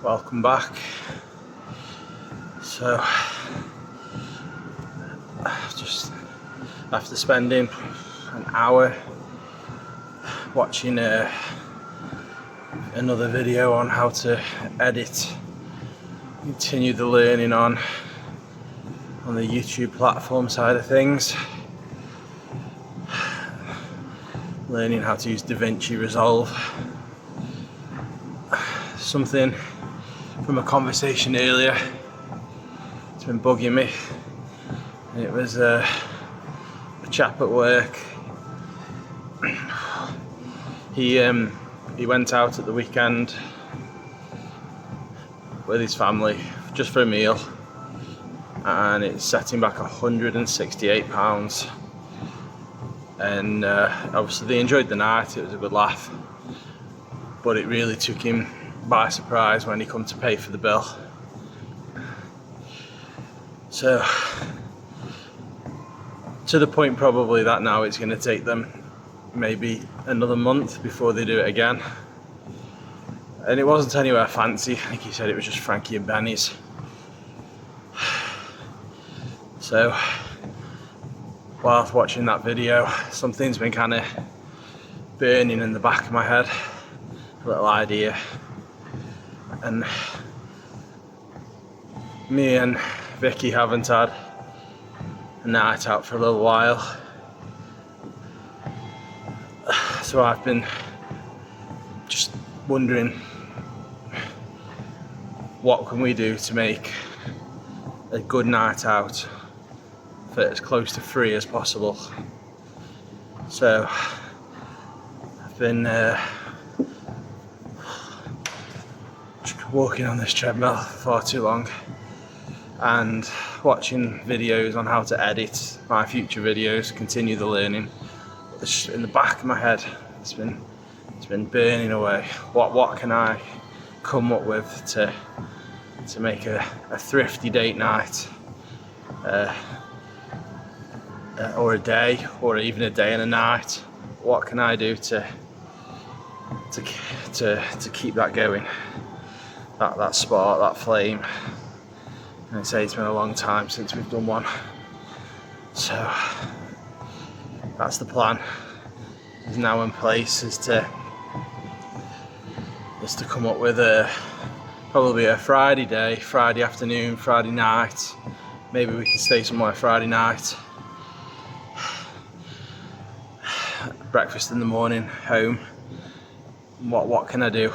Welcome back. So, just after spending an hour watching another video on how to edit, continue the learning on the YouTube platform side of things, learning how to use DaVinci Resolve. Something from a conversation earlier, it's been bugging me. It was a chap at work. He went out at the weekend with his family just for a meal, and it set him back £168. And obviously they enjoyed the night, it was a good laugh, but it really took him by surprise when he come to pay for the bill. So to the point probably that now it's going to take them maybe another month before they do it again. And it wasn't anywhere fancy. I think he said it was just Frankie and Benny's. So whilst watching that video, something's been kind of burning in the back of my head, a little idea. And me and Vicky haven't had a night out for a little while, so I've been just wondering, what can we do to make a good night out for as close to free as possible. So I've been walking on this treadmill for far too long and watching videos on how to edit my future videos, continue the learning. It's just in the back of my head, it's been burning away. What can I come up with to make a thrifty date night, or a day, or even a day and a night? What can I do to keep that going? That spark, that flame. And I say it's been a long time since we've done one. So that's the plan. Is now in place, is to come up with probably a Friday day, Friday afternoon, Friday night. Maybe we can stay somewhere Friday night. Breakfast in the morning, home. What can I do?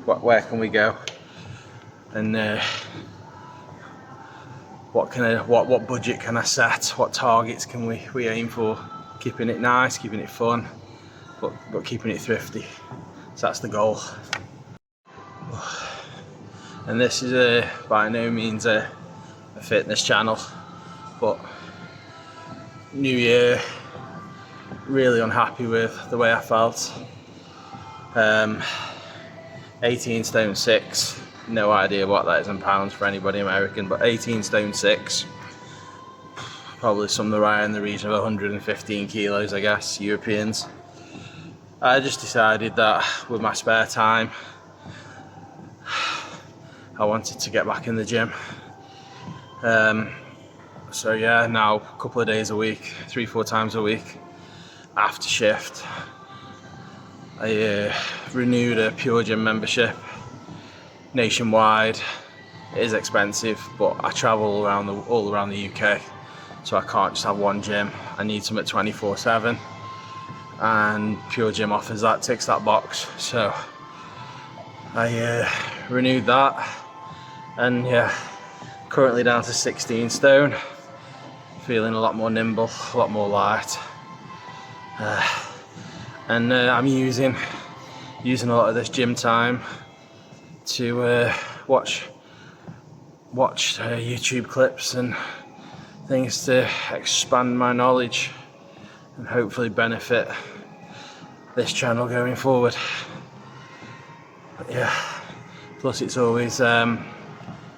Where can we go? And what budget can I set? What targets can we aim for? Keeping it nice, keeping it fun, but keeping it thrifty. So that's the goal. And this is by no means a fitness channel, but New Year, really unhappy with the way I felt. 18 stone 6. No idea what that is in pounds for anybody American, but 18 stone 6, probably somewhere around in the region of 115 kilos, I guess, Europeans. I just decided that with my spare time, I wanted to get back in the gym. So yeah, now a couple of days a week, 3-4 times a week, after shift, I renewed a Pure Gym membership. Nationwide. It is expensive, but I travel all around the UK, so I can't just have one gym. I need some at 24/7, and Pure Gym offers that, ticks that box. So I renewed that, and yeah, currently down to 16 stone, feeling a lot more nimble, a lot more light, and I'm using a lot of this gym time to watch YouTube clips and things to expand my knowledge and hopefully benefit this channel going forward. But yeah, plus it's always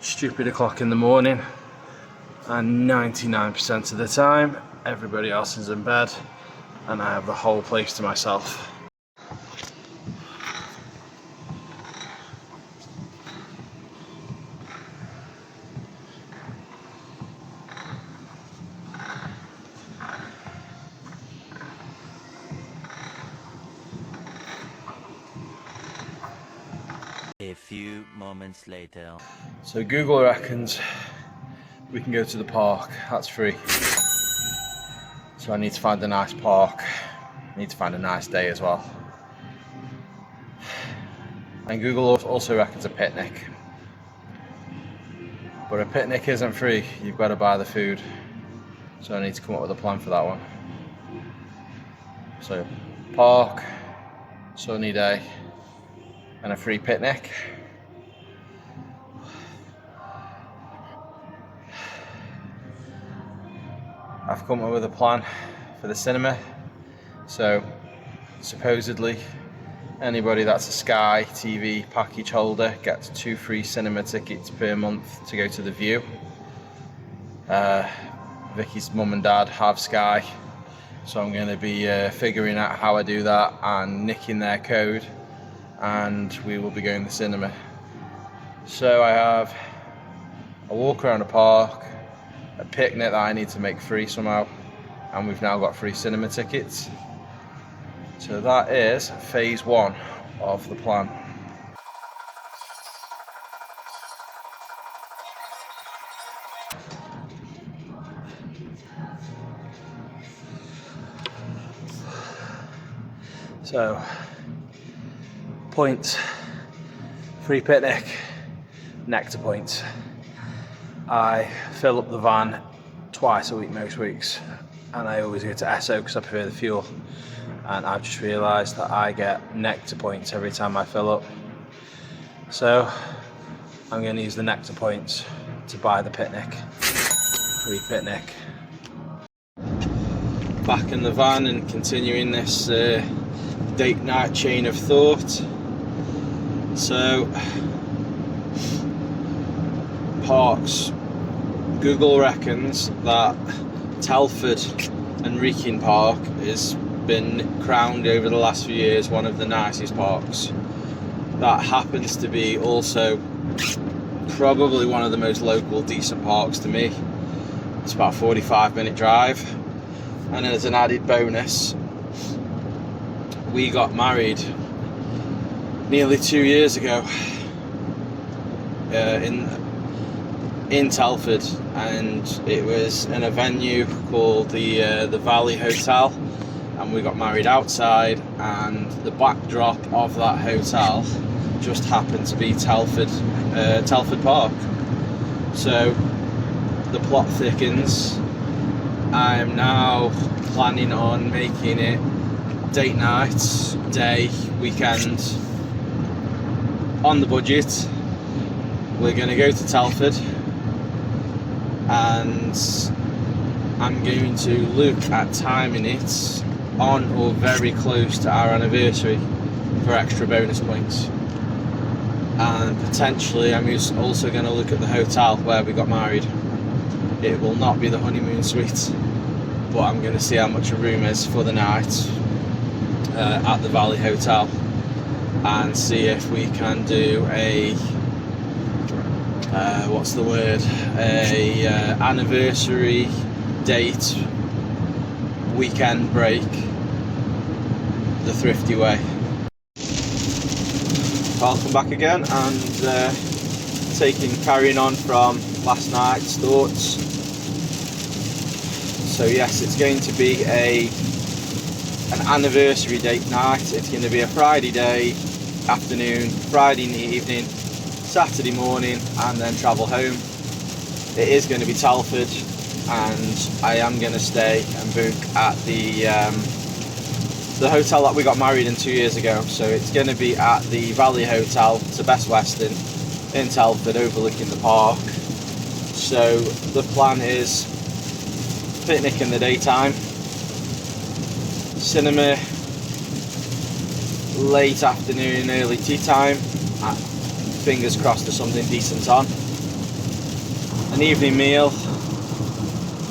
stupid o'clock in the morning, and 99% of the time everybody else is in bed and I have the whole place to myself. A few moments later. So Google reckons we can go to the park, that's free. So I need to find a nice park, I need to find a nice day as well. And Google also reckons a picnic. But a picnic isn't free, you've got to buy the food. So I need to come up with a plan for that one. So, park, sunny day, and a free picnic. I've come up with a plan for the cinema. So, supposedly, anybody that's a Sky TV package holder gets 2 free cinema tickets per month to go to the View. Vicky's mum and dad have Sky, so I'm going to be figuring out how I do that and nicking their code, and we will be going to the cinema. So I have a walk around the park, a picnic that I need to make free somehow, and we've now got free cinema tickets. So that is phase 1 of the plan. So, points, free picnic, nectar points. I fill up the van twice a week most weeks, and I always go to Esso because I prefer the fuel. And I've just realised that I get nectar points every time I fill up. So, I'm going to use the nectar points to buy the picnic. Free picnic. Back in the van and continuing this date night chain of thought. So, parks. Google reckons that Telford and Wrekin Park has been crowned over the last few years one of the nicest parks. That happens to be also probably one of the most local decent parks to me. It's about a 45-minute drive. And as an added bonus, we got married nearly 2 years ago in Telford, and it was in a venue called the Valley Hotel, and we got married outside, and the backdrop of that hotel just happened to be Telford Park. So the plot thickens. I'm now planning on making it date night, day, weekend, on the budget. We're going to go to Telford, and I'm going to look at timing it on or very close to our anniversary for extra bonus points. And potentially I'm also going to look at the hotel where we got married. It will not be the honeymoon suite, but I'm going to see how much a room is for the night at the Valley Hotel, and see if we can do a anniversary date weekend break the Thrifty way. Welcome back again, and carrying on from last night's thoughts. So yes, it's going to be an anniversary date night. It's going to be a Friday day afternoon, Friday in the evening, Saturday morning, and then travel home. It is going to be Telford, and I am going to stay and book at the hotel that we got married in 2 years ago. So it's going to be at the Valley Hotel. It's a Best Western in Telford, overlooking the park. So the plan is picnic in the daytime, cinema late afternoon, early tea time, fingers crossed there's something decent on, an evening meal,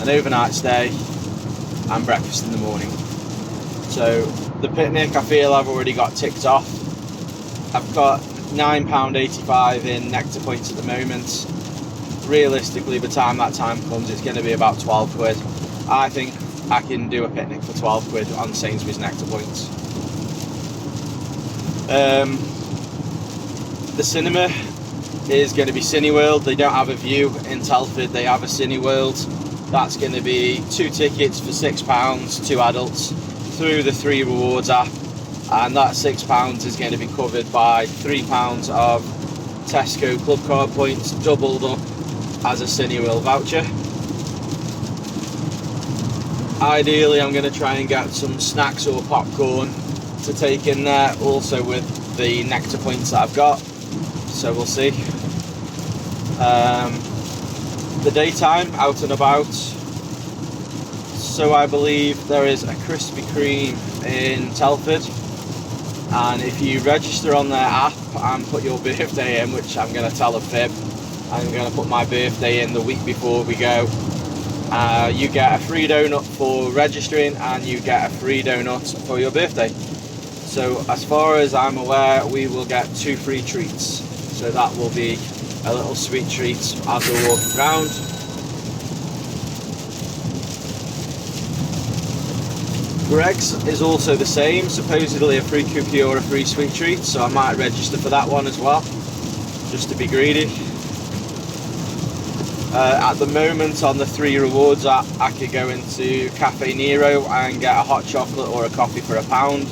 an overnight stay, and breakfast in the morning. So the picnic, I feel I've already got ticked off. I've got £9.85 in nectar points at the moment. Realistically, by the time that time comes, it's going to be about 12 quid. I think I can do a picnic for 12 quid on Sainsbury's nectar points. the cinema is going to be Cineworld. They don't have a view in Telford, they have a Cineworld. That's going to be 2 tickets for £6, 2 adults, through the 3 Rewards app, and that £6 is going to be covered by £3 of Tesco Club Card points, doubled up as a Cineworld voucher. Ideally, I'm going to try and get some snacks or popcorn to take in there, also with the nectar points that I've got, so we'll see. The daytime, out and about, so I believe there is a Krispy Kreme in Telford, and if you register on their app and put your birthday in, which I'm going to tell a fib, I'm going to put my birthday in the week before we go, you get a free donut for registering, and you get a free donut for your birthday. So as far as I'm aware, we will get 2 free treats, so that will be a little sweet treat as we're walking around. Greg's is also the same, supposedly a free cookie or a free sweet treat, so I might register for that one as well, just to be greedy. At the moment on the 3 Rewards app, I could go into Cafe Nero and get a hot chocolate or a coffee for £1,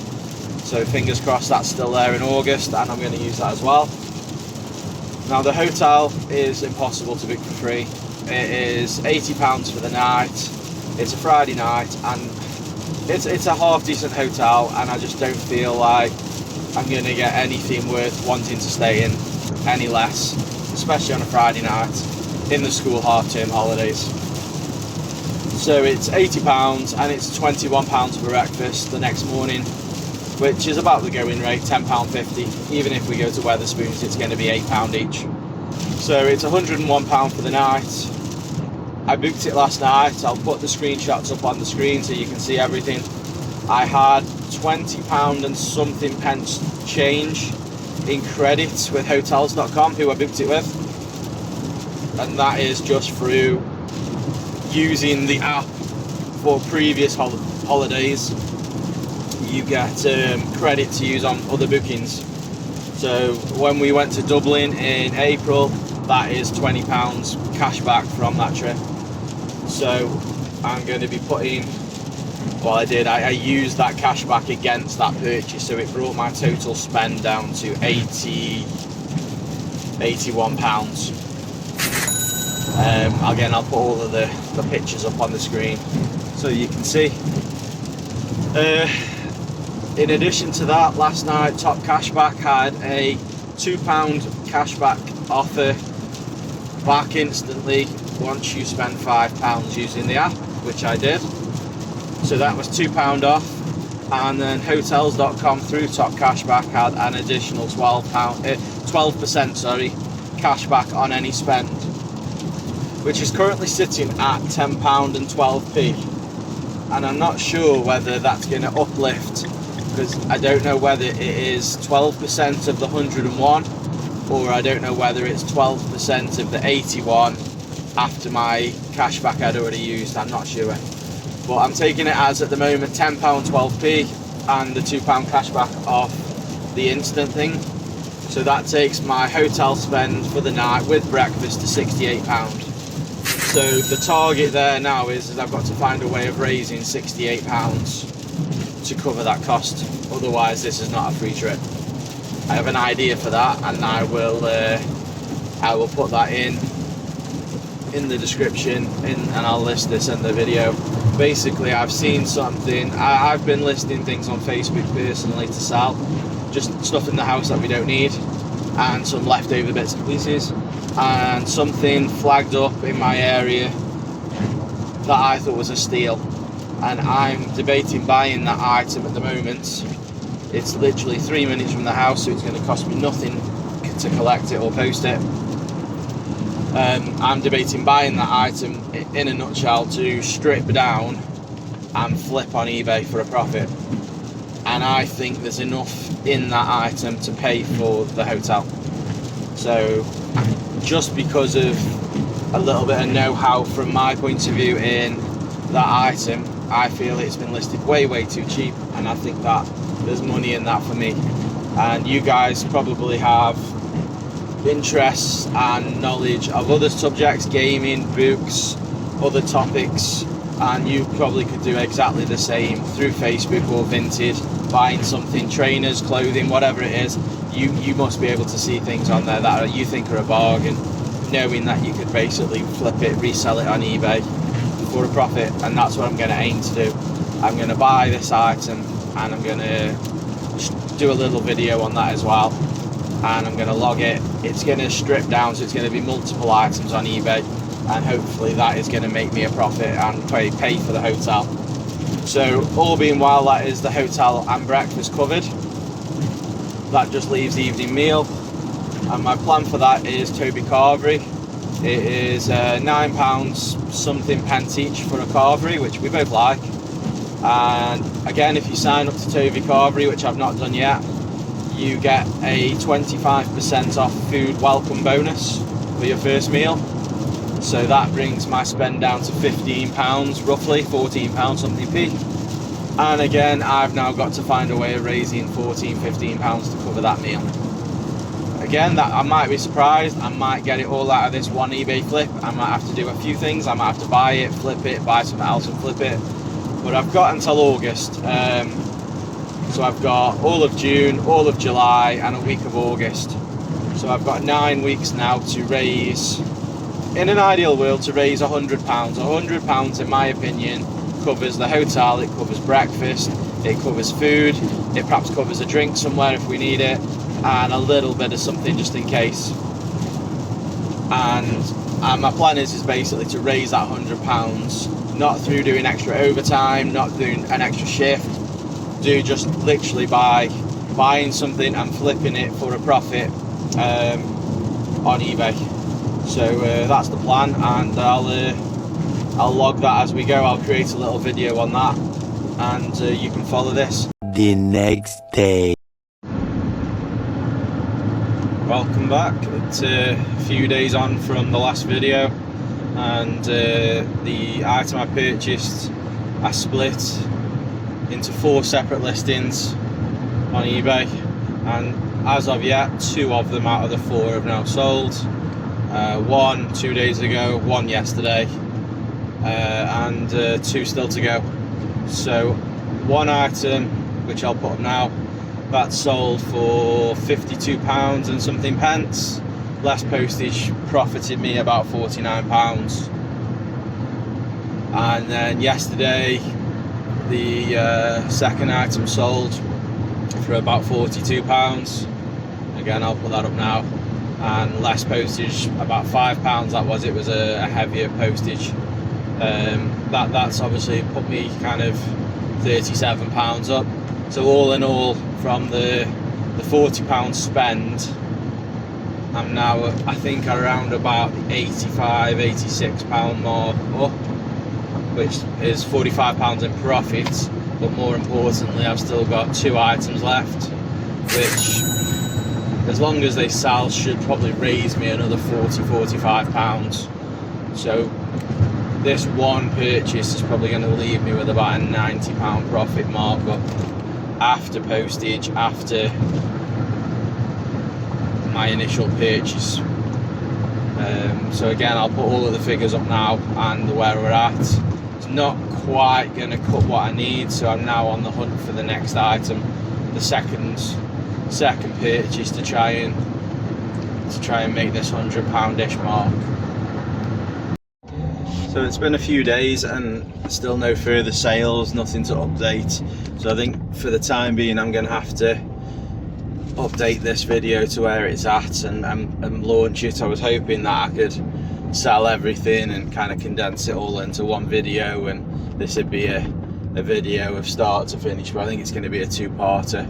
so fingers crossed that's still there in August, and I'm going to use that as well. Now the hotel is impossible to book for free. It is £80 for the night. It's a Friday night, and it's a half decent hotel, and I just don't feel like I'm going to get anything worth wanting to stay in any less, especially on a Friday night in the school half-term holidays. So it's £80 and it's £21 for breakfast the next morning, which is about the going rate, £10.50. Even if we go to Wetherspoons, it's going to be £8 each. So it's £101 for the night. I booked it last night. I'll put the screenshots up on the screen so you can see everything. I had £20 and something pence change in credits with hotels.com, who I booked it with, and that is just through using the app for previous holidays. You get credit to use on other bookings. So when we went to Dublin in April, that is £20 cash back from that trip. So I'm going to be putting, well, I used that cash back against that purchase, so it brought my total spend down to £81. Again, I'll put all of the pictures up on the screen so you can see. In addition to that, last night Top Cashback had a £2 cashback offer back instantly once you spend £5 using the app, which I did. So that was £2 off, and then hotels.com through Top Cashback had an additional 12% cashback on any spend, which is currently sitting at £10 and 12p, and I'm not sure whether that's going to uplift, because I don't know whether it is 12% of the 101, or I don't know whether it's 12% of the 81 after my cashback I'd already used. I'm not sure, but I'm taking it as at the moment £10 12p and the £2 cashback off the instant thing. So that takes my hotel spend for the night with breakfast to £68. So the target there now is I've got to find a way of raising £68 to cover that cost, otherwise this is not a free trip. I have an idea for that, and I will put that in the description, and I'll list this in the video. Basically, I've seen something, I've been listing things on Facebook personally to sell, just stuff in the house that we don't need, and some leftover bits and pieces, and something flagged up in my area that I thought was a steal, and I'm debating buying that item at the moment. It's literally 3 minutes from the house, so it's going to cost me nothing to collect it or post it. I'm debating buying that item in a nutshell to strip down and flip on eBay for a profit, and I think there's enough in that item to pay for the hotel. So just because of a little bit of know-how from my point of view in that item, I feel it's been listed way too cheap, and I think that there's money in that for me. And you guys probably have interests and knowledge of other subjects, gaming, books, other topics, and you probably could do exactly the same through Facebook or Vinted, buying something, trainers, clothing, whatever it is. You must be able to see things on there that you think are a bargain, knowing that you could basically flip it, resell it on eBay for a profit. And that's what I'm going to aim to do. I'm going to buy this item and I'm going to do a little video on that as well, and I'm going to log it. It's going to strip down, so it's going to be multiple items on eBay, and hopefully that is going to make me a profit and pay for the hotel. So all being well, that is the hotel and breakfast covered. That just leaves the evening meal, and my plan for that is Toby Carvery. It is £9 something pence each for a carvery, which we both like. And again, if you sign up to Toby Carvery, which I've not done yet, you get a 25% off food welcome bonus for your first meal. So that brings my spend down to £15 roughly, £14 something p. And again, I've now got to find a way of raising £14–15 to cover that meal. Again, that I might be surprised, I might get it all out of this one eBay flip. I might have to do a few things, I might have to buy it, flip it, buy something else and flip it. But I've got until August. So I've got all of June, all of July and a week of August. So I've got 9 weeks now to raise, in an ideal world, to raise £100. £100 in my opinion covers the hotel, it covers breakfast, it covers food, it perhaps covers a drink somewhere if we need it, and a little bit of something just in case. And my plan is basically to raise that £100, not through doing extra overtime, not doing an extra shift, do just literally by buying something and flipping it for a profit on eBay. So that's the plan, and I'll log that as we go. I'll create a little video on that, and you can follow this. The next day. Welcome back. It's a few days on from the last video, and the item I purchased I split into 4 separate listings on eBay, and as of yet 2 of them out of the 4 have now sold. 1 2 days ago, 1 yesterday, and 2 still to go. So 1 item, which I'll put up now, that sold for £52 and something pence, less postage, profited me about £49. And then yesterday the second item sold for about £42. Again, I'll put that up now, and less postage, about £5 that was. It was a heavier postage. That's obviously put me kind of £37 up. So all in all, from the £40 spend, I'm now I think around about the £85–86 mark up, which is £45 in profit. But more importantly, I've still got 2 items left, which, as long as they sell, should probably raise me another £40–45. So this one purchase is probably going to leave me with about a £90 profit markup after postage, after my initial purchase. So again, I'll put all of the figures up now and where we're at. It's not quite going to cut what I need, so I'm now on the hunt for the next item, the second purchase, to try and make this £100-ish mark. So it's been a few days and still no further sales, nothing to update. So I think for the time being I'm going to have to update this video to where it's at and launch it. I was hoping that I could sell everything and kind of condense it all into one video, and this would be a video of start to finish, but I think it's going to be a 2-parter.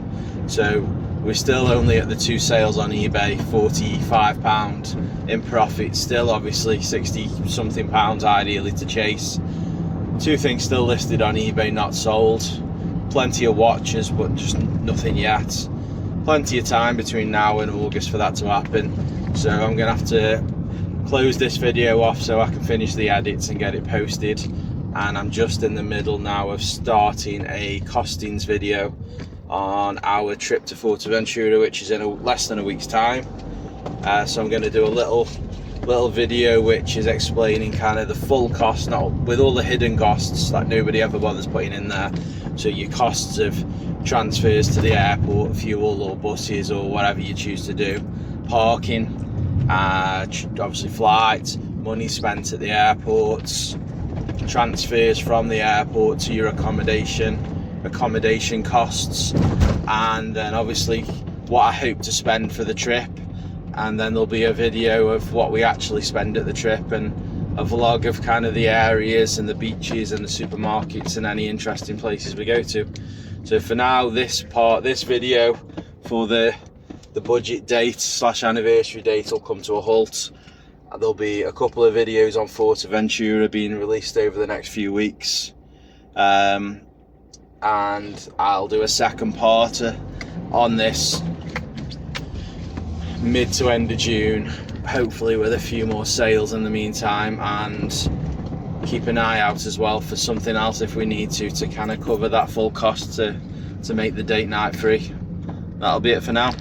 So we're still only at the 2 sales on eBay, £45 in profit, still obviously 60 something pounds ideally to chase. 2 things still listed on eBay, not sold. Plenty of watches, but just nothing yet. Plenty of time between now and August for that to happen. So I'm gonna have to close this video off so I can finish the edits and get it posted. And I'm just in the middle now of starting a costings video on our trip to Fuerteventura, which is in less than a week's time. So I'm going to do a little video which is explaining kind of the full cost, not with all the hidden costs that nobody ever bothers putting in there. So your costs of transfers to the airport, fuel or buses or whatever you choose to do, parking, obviously flights, money spent at the airports, transfers from the airport to your accommodation costs, and then obviously what I hope to spend for the trip. And then there'll be a video of what we actually spend at the trip, and a vlog of kind of the areas and the beaches and the supermarkets and any interesting places we go to. So for now, this video for the budget date / anniversary date will come to a halt. There'll be a couple of videos on Fuerteventura being released over the next few weeks, and I'll do a second part on this mid to end of June, hopefully with a few more sales in the meantime, and keep an eye out as well for something else if we need to kind of cover that full cost to make the date night free. That'll be it for now.